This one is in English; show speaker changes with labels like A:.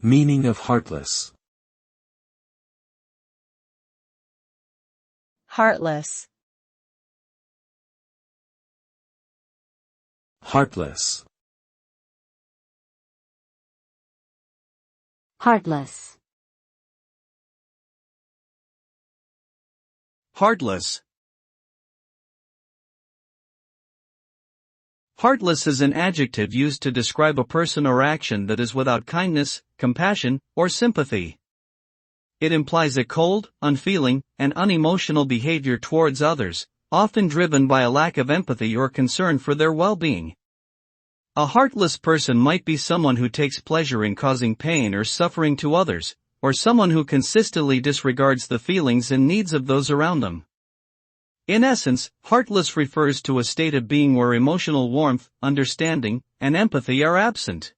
A: Meaning of heartless.
B: Heartless.
A: Heartless.
C: Heartless.
D: Heartless. Heartless is an adjective used to describe a person or action that is without kindness, compassion, or sympathy. It implies a cold, unfeeling, and unemotional behavior towards others, often driven by a lack of empathy or concern for their well-being. A heartless person might be someone who takes pleasure in causing pain or suffering to others, or someone who consistently disregards the feelings and needs of those around them. In essence, heartless refers to a state of being where emotional warmth, understanding, and empathy are absent.